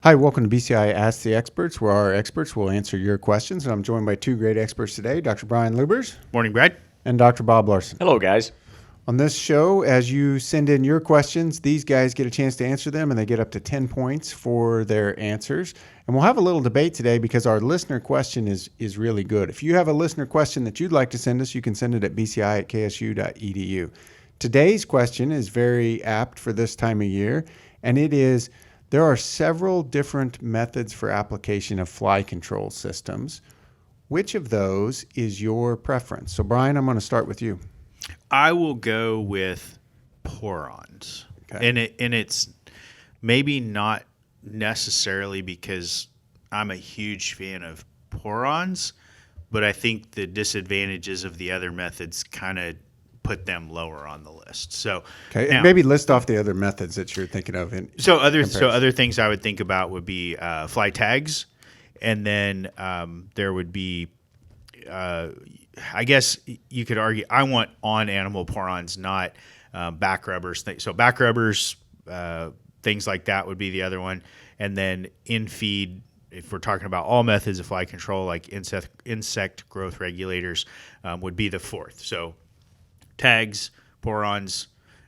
Hi, welcome to BCI Ask the Experts, where our experts will answer your questions. And I'm joined by two great experts today, Dr. Brian Lubers Morning, Brad. and Dr. Bob Larson. Hello, guys. On this show, as you send in your questions, these guys get a chance to answer them, and they get up to 10 points for their answers. And we'll have a little debate today because our listener question is really good. If you have a listener question that you'd like to send us, you can send it at bci@ksu.edu. Today's question is very apt for this time of year, and it is, there are several different methods for application of fly control systems. Which of those is your preference? So, Brian, I'm going to start with you. I will go with porons. Okay. And it's maybe not necessarily because I'm a huge fan of porons, but I think the disadvantages of the other methods kind of put them lower on the list. So, Okay, now, and maybe list off the other methods that you're thinking of. other things I would think about would be fly tags, and then there would be, I guess you could argue, I want on animal porons, not back rubbers. So back rubbers, things like that would be the other one, and then in feed. If we're talking about all methods of fly control, like insect growth regulators, would be the fourth. So tags, porons,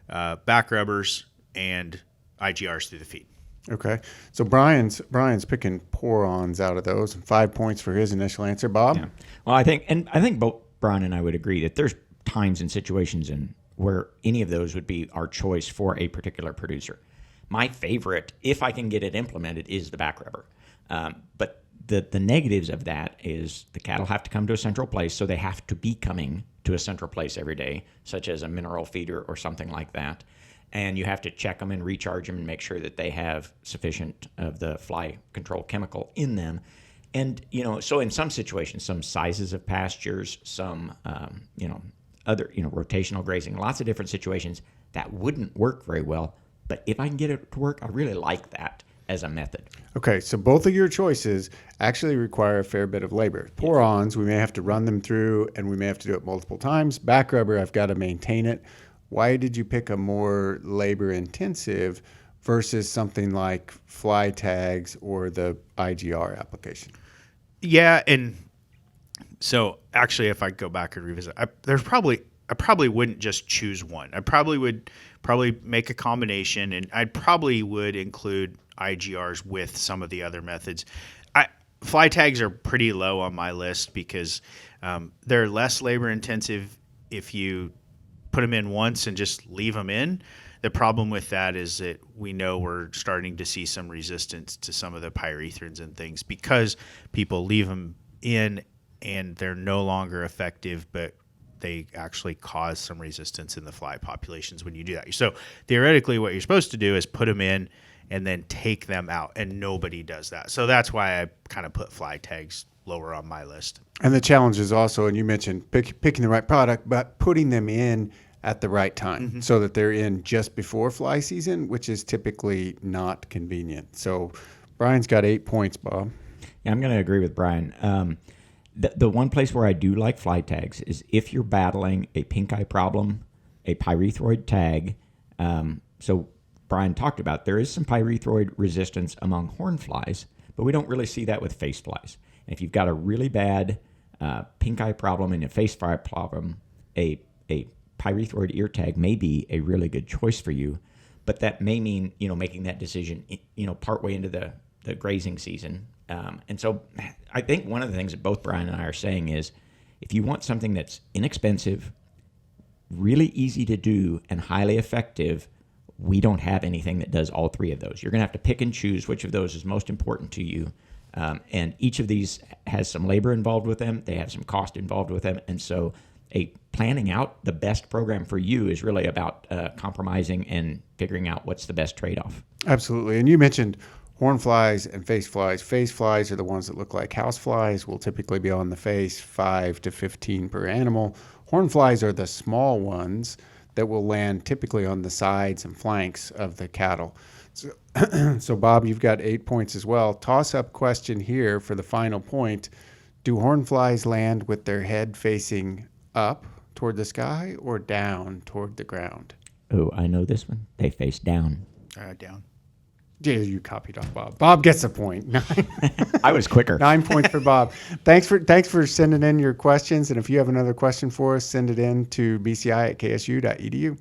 back rubbers, and IGRs through the feed. Okay, so Brian's picking porons out of those, and 5 points for his initial answer. Bob? Yeah. Well, I think both Brian and I would agree that there's times and situations where any of those would be our choice for a particular producer. My favorite, if I can get it implemented, is the back rubber. But the negatives of that is the cattle have to come to a central place, so they have to be coming to a central place every day, such as a mineral feeder or something like that. And you have to check them and recharge them and make sure that they have sufficient of the fly control chemical in them. And, so in some situations, some sizes of pastures, some, other, rotational grazing, lots of different situations, that wouldn't work very well. But if I can get it to work, I really like that as a method. Okay, so both of your choices actually require a fair bit of labor. Porons, we may have to run them through, and we may have to do it multiple times. Back rubber, I've got to maintain it. Why did you pick a more labor-intensive versus something like fly tags or the IGR application? Yeah, and so actually, if I go back and revisit, I probably wouldn't just choose one. I probably would make a combination, and I probably would include IGRs with some of the other methods. Fly tags are pretty low on my list because they're less labor intensive if you put them in once and just leave them in. The problem with that is that we know we're starting to see some resistance to some of the pyrethrins and things because people leave them in and they're no longer effective, but they actually cause some resistance in the fly populations when you do that. So theoretically, what you're supposed to do is put them in and then take them out, and nobody does that. So that's why I kind of put fly tags lower on my list. And the challenge is also, and you mentioned picking the right product, but putting them in at the right time so that they're in just before fly season, which is typically not convenient. So Brian's got 8 points, Bob. Yeah, I'm going to agree with Brian. The one place where I do like fly tags is if you're battling a pink eye problem, a pyrethroid tag. So Brian talked about there is some pyrethroid resistance among horn flies, but we don't really see that with face flies. And if you've got a really bad pink eye problem and a face fly problem, a pyrethroid ear tag may be a really good choice for you. But that may mean making that decision partway into the grazing season. And so I think one of the things that both Brian and I are saying is if you want something that's inexpensive, really easy to do, and highly effective, we don't have anything that does all three of those. You're going to have to pick and choose which of those is most important to you. And each of these has some labor involved with them. They have some cost involved with them. And so planning out the best program for you is really about compromising and figuring out what's the best trade-off. Absolutely. And you mentioned horn flies and face flies. Face flies are the ones that look like house flies, will typically be on the face, 5 to 15 per animal. Horn flies are the small ones that will land typically on the sides and flanks of the cattle. So Bob, you've got 8 points as well. Toss-up question here for the final point. Do horn flies land with their head facing up toward the sky or down toward the ground? Oh, I know this one. They face down. Down. Yeah, you copied off Bob. Bob gets a point. I was quicker. 9 points for Bob. Thanks for sending in your questions. And if you have another question for us, send it in to bci@ksu.edu.